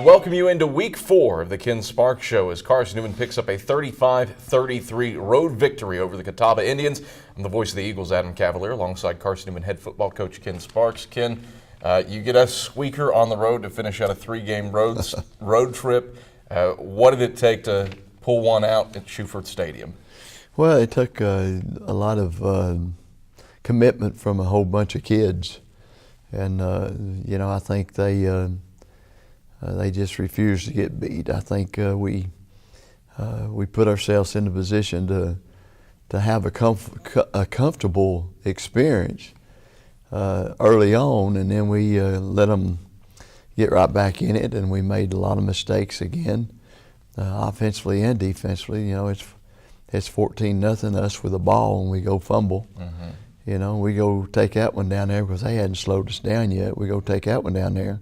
welcome you into Week 4 of the Ken Sparks Show as Carson-Newman picks up a 35-33 road victory over the Catawba Indians. I'm the voice of the Eagles, Adam Cavalier, alongside Carson-Newman head football coach Ken Sparks. Ken, you get us weaker on the road to finish out a 3-game road trip. What did it take to pull one out at Schufert Stadium? Well, it took a lot of commitment from a whole bunch of kids. And, I think they just refused to get beat. I think we put ourselves in a position to have a comfortable experience early on, and then we let them get right back in it, and we made a lot of mistakes again, offensively and defensively. It's 14-0 us with the ball, and we go fumble. Mm-hmm. We go take that one down there because they hadn't slowed us down yet. We go take that one down there,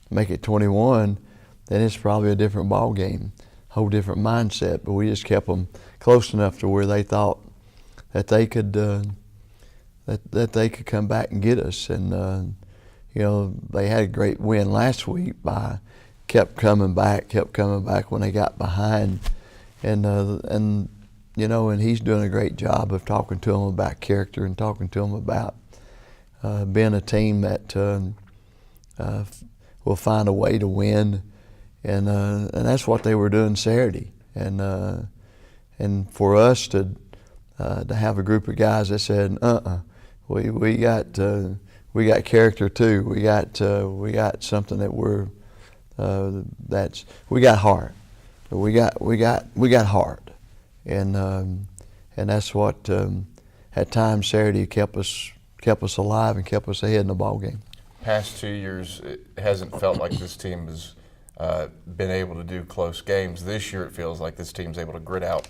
make it 21, then it's probably a different ball game, whole different mindset. But we just kept them close enough to where they thought that they could that they could come back and get us. And they had a great win last week by kept coming back when they got behind, and he's doing a great job of talking to them about character and talking to them about being a team that will find a way to win, and that's what they were doing Saturday. And for us to have a group of guys that said, we got character too. We got something that we got heart. We got heart, and that's what at times Saturday kept us alive and kept us ahead in the ball game. Past 2 years, it hasn't felt like this team has been able to do close games. This year, it feels like this team's able to grit out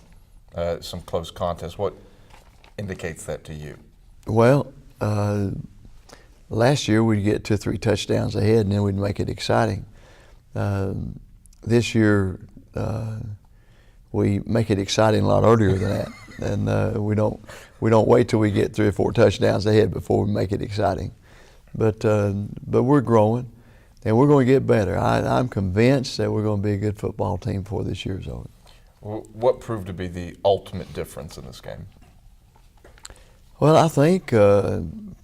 some close contests. What indicates that to you? Well, last year we'd get 2 or 3 touchdowns ahead, and then we'd make it exciting. This year, we make it exciting a lot earlier than that, and we don't wait till we get 3 or 4 touchdowns ahead before we make it exciting. But we're growing, and we're going to get better. I'm convinced that we're going to be a good football team before this year's over. What proved to be the ultimate difference in this game? Well, I think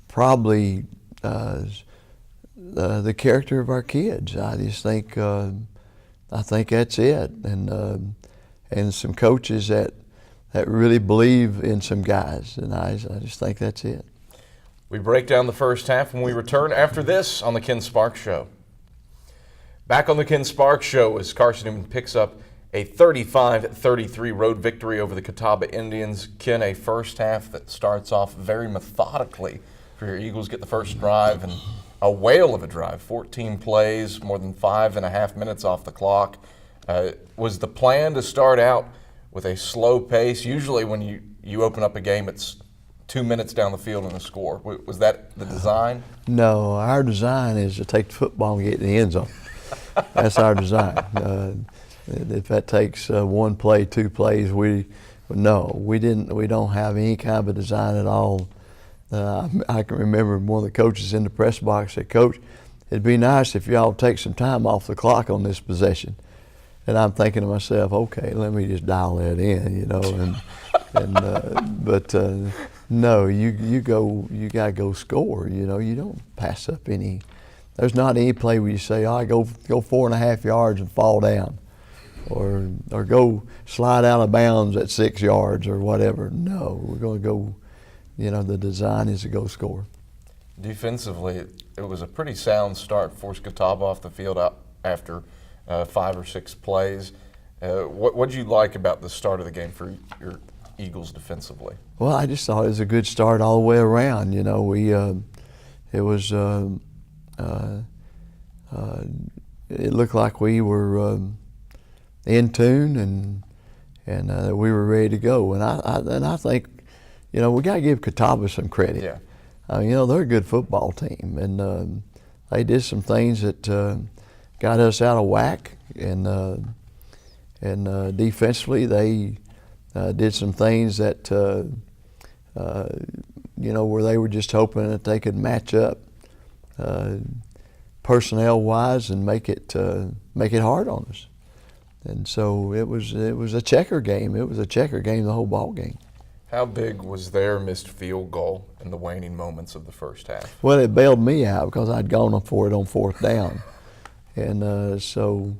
probably the character of our kids. I just think that's it, and some coaches that really believe in some guys, and I just think that's it. We break down the first half when we return after this on the Ken Sparks Show. Back on the Ken Sparks Show as Carson-Newman picks up a 35-33 road victory over the Catawba Indians. Ken, a first half that starts off very methodically for your Eagles. Get the first drive, and a whale of a drive, 14 plays, more than 5.5 minutes off the clock. Was the plan to start out with a slow pace? Usually when you open up a game, it's 2 minutes down the field and a score. Was that the design? No, our design is to take the football and get in the end zone. That's our design. If that takes 1 play, 2 plays, we don't have any kind of a design at all. I can remember one of the coaches in the press box said, "Coach, it'd be nice if y'all take some time off the clock on this possession." And I'm thinking to myself, okay, let me just dial that in, but no, you gotta go score. You don't pass up any. There's not any play where you say, I go 4.5 yards and fall down, or go slide out of bounds at 6 yards or whatever. No, we're going to go. The design is to go score. Defensively, it was a pretty sound start. Forced Catawba off the field after 5 or 6 plays. What did you like about the start of the game for your Eagles defensively? Well, I just thought it was a good start all the way around. It looked like we were in tune and we were ready to go. And I think, we got to give Catawba some credit. Yeah. They're a good football team, and they did some things that got us out of whack, and defensively they did some things that where they were just hoping that they could match up personnel-wise and make it hard on us. And so it was a checker game. It was a checker game the whole ball game. How big was their missed field goal in the waning moments of the first half? Well, it bailed me out because I'd gone for it on fourth down. And so,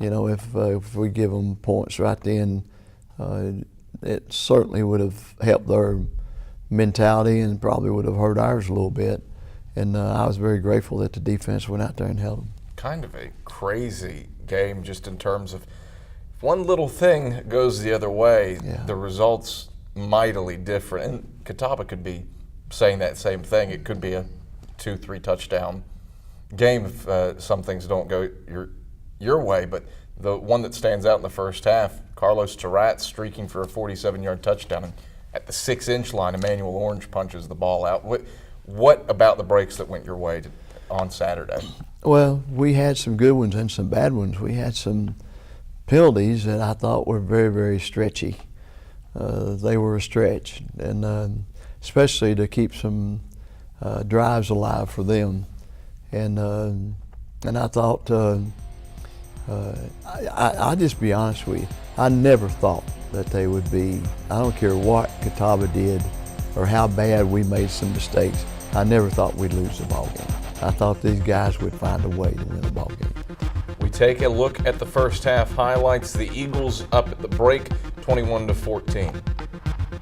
you know, if we give them points right then, it certainly would have helped their mentality and probably would have hurt ours a little bit. And I was very grateful that the defense went out there and held them. Kind of a crazy game just in terms of if one little thing goes the other way, the results mightily different. And Catawba could be saying that same thing. It could be a 2-3 touchdown game if some things don't go your way. But the one that stands out in the first half, Carlos Terratz streaking for a 47-yard touchdown. And at the 6-inch line, Emmanuel Orange punches the ball out. What about the breaks that went your way on Saturday? Well, we had some good ones and some bad ones. We had some penalties that I thought were very, very stretchy. They were a stretch, and especially to keep some drives alive for them. And I thought, I'll just be honest with you, I never thought that they would be, I don't care what Catawba did or how bad we made some mistakes, I never thought we'd lose the ball game. I thought these guys would find a way to win the ball game. We take a look at the first half highlights. The Eagles up at the break, 21-14.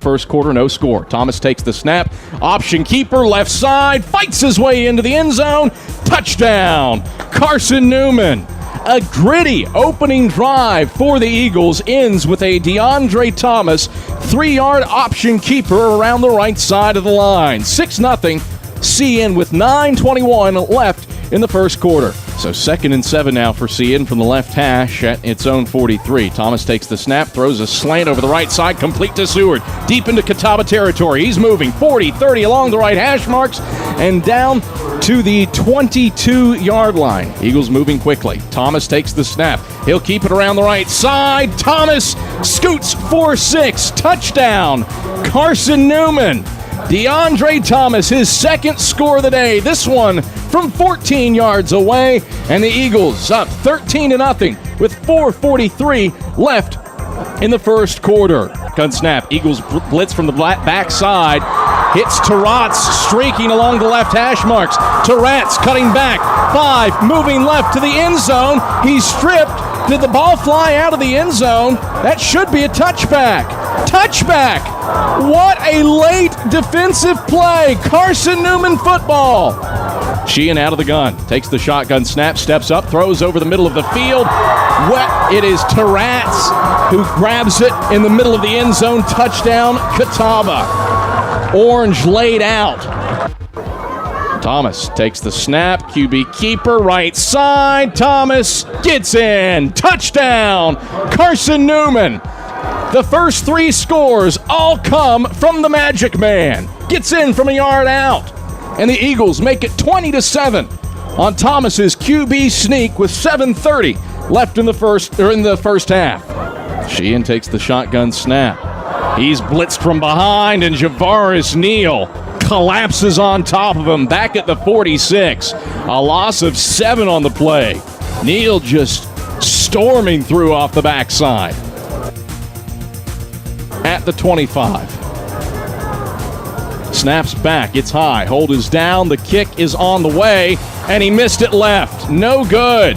First quarter, no score. Thomas takes the snap. Option keeper, left side, fights his way into the end zone. Touchdown, Carson-Newman. A gritty opening drive for the Eagles ends with a DeAndre Thomas 3-yard option keeper around the right side of the line. 6-0, CN with 9:21 left in the first quarter. So 2nd and 7 now for CN from the left hash at its own 43. Thomas takes the snap, throws a slant over the right side, complete to Seward. Deep into Catawba territory. He's moving 40, 30 along the right hash marks and down to the 22-yard line. Eagles moving quickly. Thomas takes the snap. He'll keep it around the right side. Thomas scoots 4-6. Touchdown, Carson-Newman. DeAndre Thomas, his second score of the day. This one from 14 yards away, and the Eagles up 13-0 with 4:43 left in the first quarter. Gun snap. Eagles blitz from the backside. Hits Terratz streaking along the left hash marks. Terratz cutting back. 5 moving left to the end zone. He's stripped. Did the ball fly out of the end zone? That should be a touchback. Touchback! What a late defensive play. Carson-Newman football. Sheehan out of the gun. Takes the shotgun snap, steps up, throws over the middle of the field. It is Terratz who grabs it in the middle of the end zone. Touchdown, Catawba. Orange laid out. Thomas takes the snap. QB keeper, right side. Thomas gets in. Touchdown, Carson-Newman. The first 3 scores all come from the Magic Man. Gets in from a yard out. And the Eagles make it 20-7 on Thomas's QB sneak with 7:30 left in the first half. Sheehan takes the shotgun snap. He's blitzed from behind, and Javaris Neal collapses on top of him back at the 46. A loss of 7 on the play. Neal just storming through off the backside. At the 25. Snaps back, it's high, hold is down, the kick is on the way, and he missed it left. No good.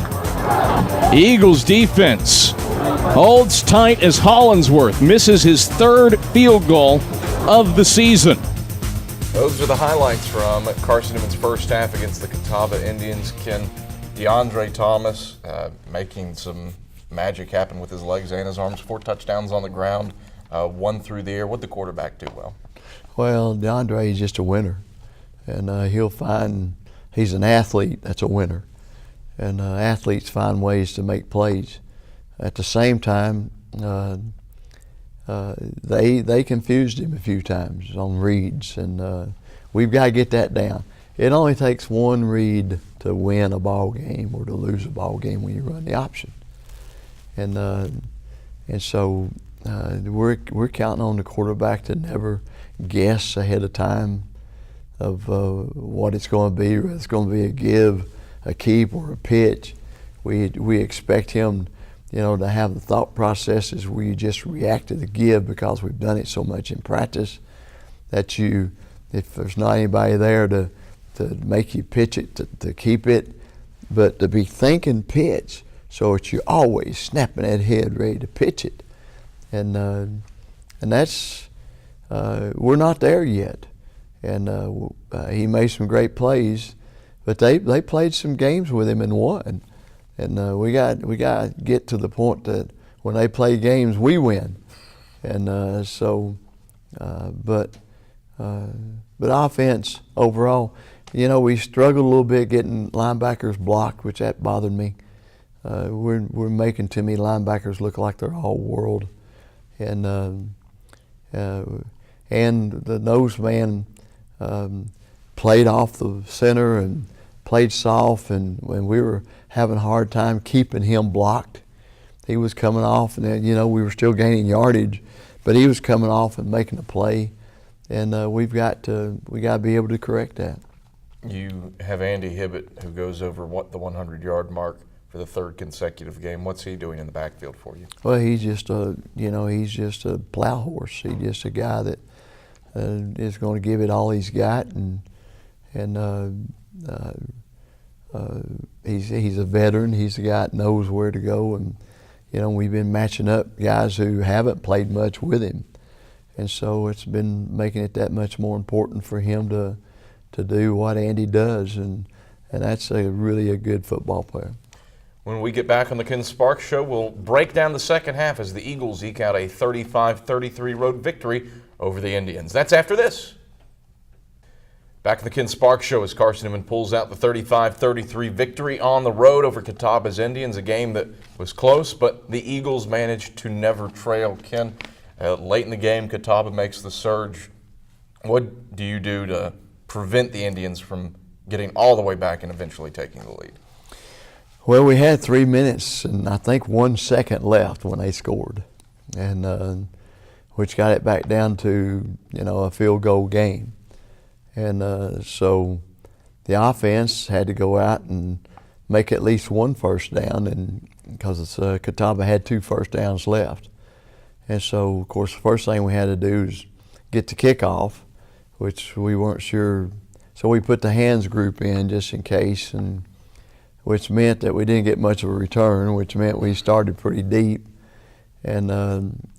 Eagles defense holds tight as Hollinsworth misses his 3rd field goal of the season. Those are the highlights from Carson-Newman's first half against the Catawba Indians. Ken, DeAndre Thomas making some magic happen with his legs and his arms. 4 touchdowns on the ground, 1 through the air. What'd the quarterback do well? Well, DeAndre is just a winner, and he'll find he's an athlete that's a winner, and athletes find ways to make plays. At the same time, they confused him a few times on reads, and we've got to get that down. It only takes one read to win a ball game or to lose a ball game when you run the option, and so we're counting on the quarterback to never guess ahead of time of what it's going to be. It's going to be a keep or a pitch, we expect him, to have the thought processes where you just react to the give because we've done it so much in practice that if there's not anybody there to make you pitch it, to keep it, but to be thinking pitch so that you're always snapping that head ready to pitch it. And that's, we're not there yet. And he made some great plays, but they played some games with him and won. And we got to get to the point that when they play games, we win. And but offense overall, we struggled a little bit getting linebackers blocked, which that bothered me. We're making too many linebackers look like they're all world, and the nose man played off the center and played soft, and when we were having a hard time keeping him blocked, he was coming off, and then we were still gaining yardage, but he was coming off and making a play, and we got to be able to correct that. You have Andy Hibbett, who goes over the 100-yard mark for the third consecutive game. What's he doing in the backfield for you? Well, he's just a plow horse. He's just a guy that is going to give it all he's got, and he's a veteran. He's a guy that knows where to go, and we've been matching up guys who haven't played much with him, and so it's been making it that much more important for him to do what Andy does, and that's really a good football player. When we get back on the Ken Sparks Show, we'll break down the second half as the Eagles eke out a 35-33 road victory over the Indians. That's after this. Back in the Ken Sparks Show as Carson-Newman pulls out the 35-33 victory on the road over Catawba's Indians, a game that was close, but the Eagles managed to never trail. Ken, late in the game, Catawba makes the surge. What do you do to prevent the Indians from getting all the way back and eventually taking the lead? Well, we had 3 minutes and I think 1 second left when they scored, and which got it back down to a field goal game, and so the offense had to go out and make at least one first down, and because Catawba had 2 first downs left, and so of course the first thing we had to do is get the kickoff, which we weren't sure, so we put the hands group in just in case, and which meant that we didn't get much of a return, which meant we started pretty deep. And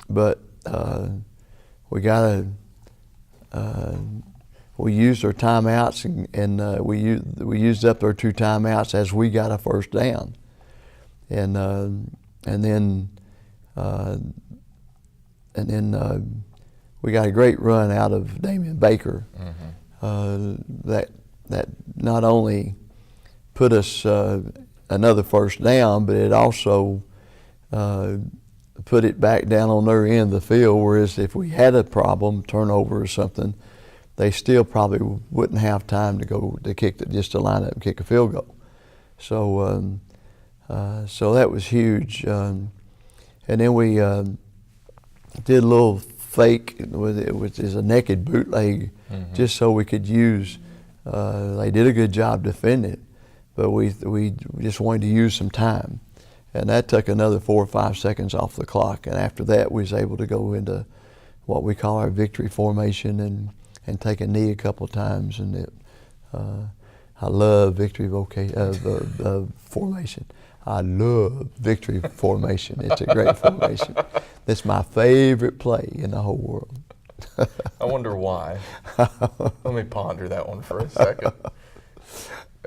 but we used our timeouts, and we used up our 2 timeouts as we got a first down, and then we got a great run out of Damian Baker. Mm-hmm. That not only put us another first down, but it also put it back down on their end of the field, whereas if we had a problem, turnover or something, they still probably wouldn't have time to go to just to line up and kick a field goal. So so that was huge. And then we did a little fake with it, which is a naked bootleg, mm-hmm. just so we could use. They did a good job defending it, but we just wanted to use some time, and that took another 4 or 5 seconds off the clock. And after that, we was able to go into what we call our victory formation and take a knee a couple of times. And I love victory formation. I love victory formation. It's a great formation. It's my favorite play in the whole world. I wonder why. Let me ponder that one for a second.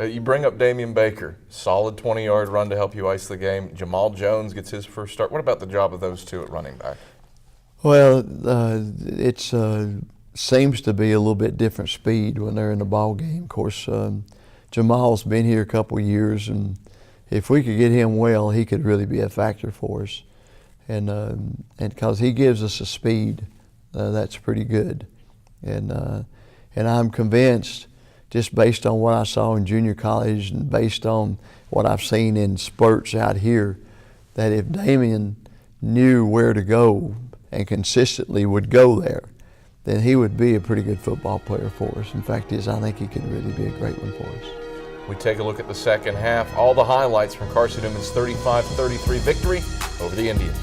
You bring up Damian Baker, solid 20-yard run to help you ice the game. Jamal Jones gets his first start. What about the job of those two at running back? Well, it seems to be a little bit different speed when they're in the ball game. Of course, Jamal's been here a couple of years, and if we could get him well, he could really be a factor for us. And because he gives us a speed that's pretty good, and I'm convinced, just based on what I saw in junior college and based on what I've seen in spurts out here, that if Damian knew where to go and consistently would go there, then he would be a pretty good football player for us. In fact, I think he could really be a great one for us. We take a look at the second half. All the highlights from Carson-Newman's 35-33 victory over the Indians.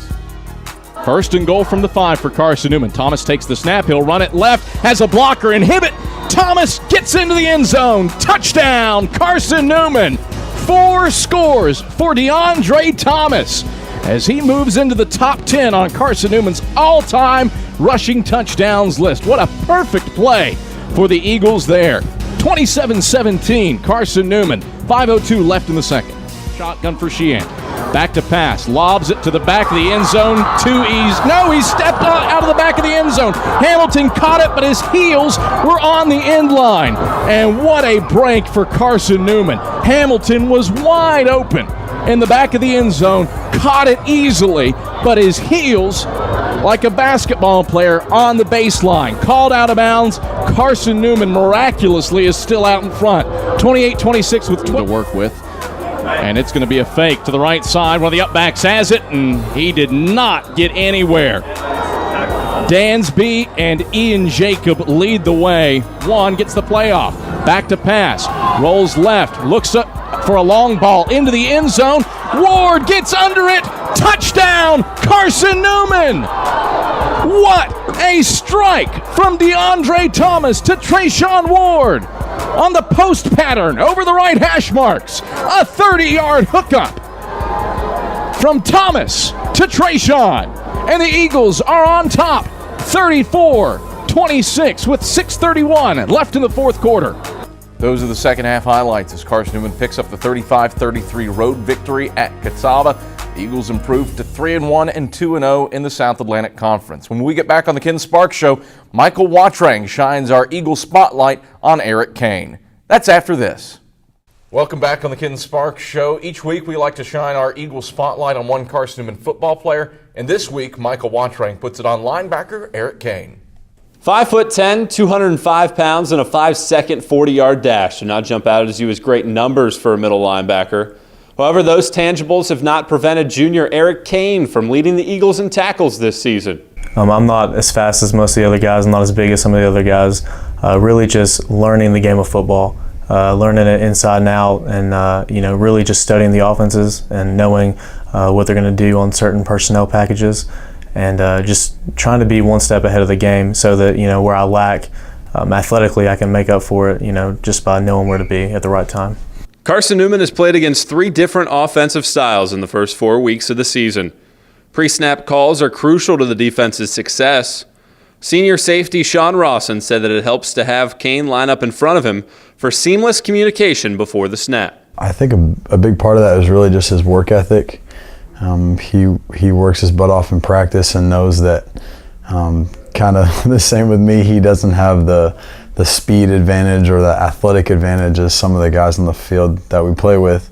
First and goal from the 5 for Carson-Newman. Thomas takes the snap. He'll run it left. Has a blocker and Hibbett. Thomas gets into the end zone. Touchdown, Carson-Newman. 4 scores for DeAndre Thomas as he moves into the top 10 on Carson-Newman's all-time rushing touchdowns list. What a perfect play for the Eagles there. 27-17, Carson-Newman. 5:02 left in the second. Shotgun for Sheehan. Back to pass. Lobs it to the back of the end zone. Too easy. No, he stepped out of the back of the end zone. Hamilton caught it, but his heels were on the end line. And what a break for Carson-Newman. Hamilton was wide open in the back of the end zone. Caught it easily, but his heels, like a basketball player, on the baseline. Called out of bounds. Carson-Newman miraculously is still out in front. 28-26 with 12 to work with. And it's going to be a fake to the right side. One of the upbacks has it, and he did not get anywhere. Dansby and Ian Jacob lead the way. One gets the playoff. Back to pass. Rolls left. Looks up for a long ball into the end zone. Ward gets under it. Touchdown, Carson-Newman. What a strike from DeAndre Thomas to Trayshawn Ward. On the post pattern, over the right hash marks, a 30-yard hookup from Thomas to Trayshawn. And the Eagles are on top, 34-26 with 6:31 left in the fourth quarter. Those are the second half highlights as Carson-Newman picks up the 35-33 road victory at Catawba. The Eagles improved to 3-1 and 2-0 in the South Atlantic Conference. When we get back on the Ken Sparks Show, Michael Watrang shines our Eagle spotlight on Eric Kane. That's after this. Welcome back on the Ken Sparks Show. Each week we like to shine our Eagle spotlight on one Carson-Newman football player, and this week Michael Watrang puts it on linebacker Eric Kane. 5'10", 205 pounds, and a 5-second 40-yard dash do not jump out as you as great numbers for a middle linebacker. However, those tangibles have not prevented junior Eric Kane from leading the Eagles in tackles this season. I'm not as fast as most of the other guys. I'm not as big as some of the other guys. Really just learning the game of football, learning it inside and out, and really just studying the offenses and knowing what they're going to do on certain personnel packages, and just trying to be one step ahead of the game so that where I lack athletically, I can make up for it. Just by knowing where to be at the right time. Carson-Newman has played against 3 different offensive styles in the first 4 weeks of the season. Pre-snap calls are crucial to the defense's success. Senior safety Sean Rawson said that it helps to have Kane line up in front of him for seamless communication before the snap. I think a big part of that is really just his work ethic. He works his butt off in practice and knows that kind of the same with me. He doesn't have the speed advantage or the athletic advantage as some of the guys on the field that we play with.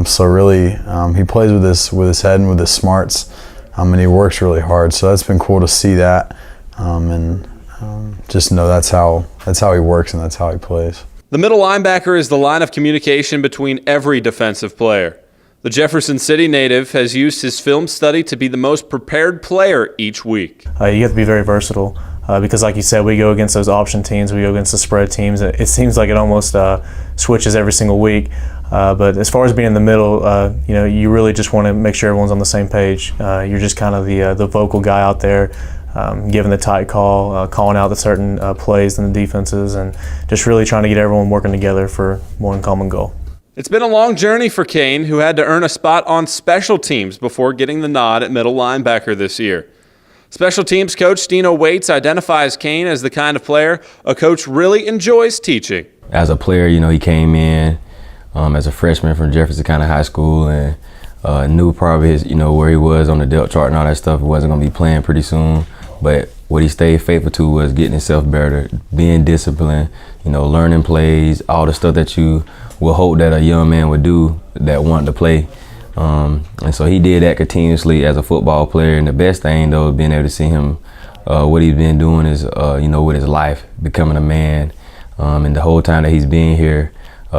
So really, he plays with his head and with his smarts, and he works really hard. So that's been cool to see that, and just know that's how he works and that's how he plays. The middle linebacker is the line of communication between every defensive player. The Jefferson City native has used his film study to be the most prepared player each week. You have to be very versatile. Because like you said, we go against those option teams, we go against the spread teams. It seems like it almost switches every single week. But as far as being in the middle, you really just want to make sure everyone's on the same page. You're just kind of the vocal guy out there, giving the tight call, calling out the certain plays and the defenses, and just really trying to get everyone working together for one common goal. It's been a long journey for Kane, who had to earn a spot on special teams before getting the nod at middle linebacker this year. Special teams coach Dino Waits identifies Kane as the kind of player a coach really enjoys teaching. As a player, he came in as a freshman from Jefferson County High School and knew probably his, where he was on the depth chart and all that stuff. He wasn't going to be playing pretty soon, but what he stayed faithful to was getting himself better, being disciplined, learning plays, all the stuff that you would hope that a young man would do that wanted to play. And so he did that continuously as a football player. And the best thing, though, being able to see him, what he's been doing is, with his life, becoming a man. And the whole time that he's been here,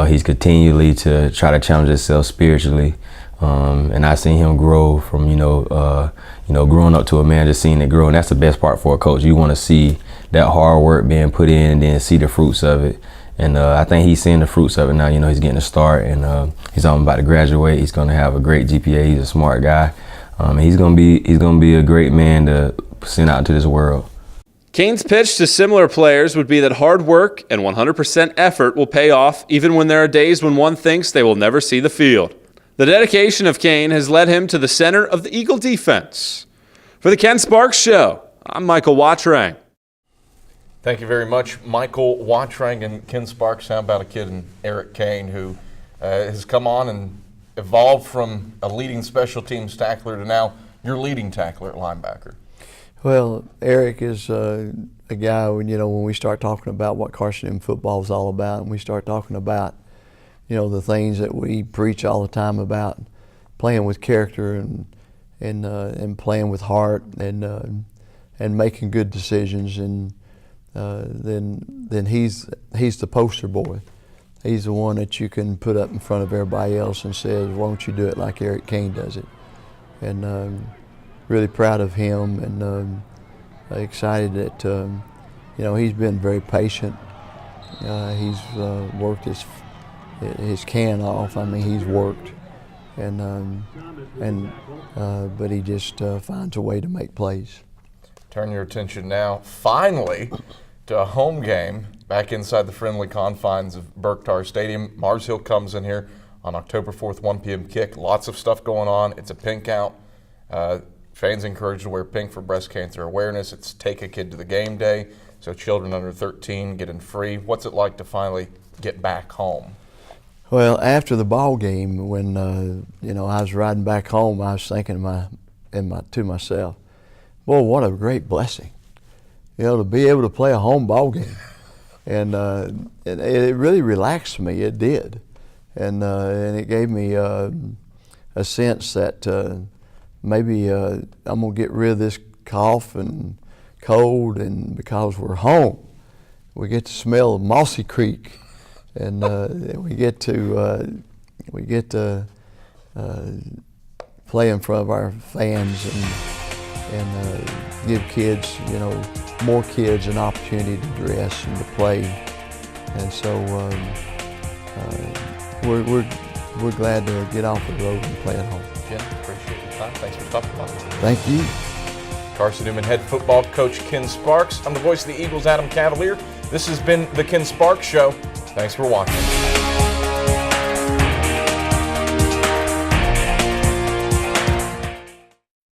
he's continually to try to challenge himself spiritually. And I seen him grow from, growing up to a man, just seeing it grow. And that's the best part for a coach. You want to see that hard work being put in and then see the fruits of it. And I think he's seeing the fruits of it now. You know, he's getting a start, and he's almost about to graduate. He's going to have a great GPA. He's a smart guy. He's going to be a great man to send out into this world. Kane's pitch to similar players would be that hard work and 100% effort will pay off even when there are days when one thinks they will never see the field. The dedication of Kane has led him to the center of the Eagle defense. For the Ken Sparks Show, I'm Michael Watrang. Thank you very much, Michael Watrang and Ken Sparks. How about a kid in Eric Kane who has come on and evolved from a leading special teams tackler to now your leading tackler at linebacker? Well, Eric is a guy, when we start talking about what Carson-Newman football is all about, and we start talking about, the things that we preach all the time about playing with character and playing with heart and making good decisions, and then he's the poster boy. He's the one that you can put up in front of everybody else and says, "Why don't you do it like Eric Kane does it?" And really proud of him, and excited that he's been very patient. He's worked his can off. I mean, he's worked, but he just finds a way to make plays. Turn your attention now, finally, to a home game back inside the friendly confines of Berktar Stadium. Mars Hill comes in here on October 4th, 1 p.m. kick. Lots of stuff going on. It's a pink out. Fans encouraged to wear pink for breast cancer awareness. It's Take a Kid to the Game Day, so children under 13 get in free. What's it like to finally get back home? Well, after the ball game, when I was riding back home, I was thinking to myself, boy, what a great blessing, to be able to play a home ball game, and it really relaxed me. It did, and it gave me a sense that maybe I'm gonna get rid of this cough and cold, and because we're home, we get to smell Mossy Creek, and we get to play in front of our fans and give kids, more kids an opportunity to dress and to play, and so we're glad to get off the road and play at home. Ken, appreciate your time. Thanks for talking about it. Thank you. Carson-Newman head football coach Ken Sparks. I'm the voice of the Eagles, Adam Cavalier. This has been the Ken Sparks Show. Thanks for watching.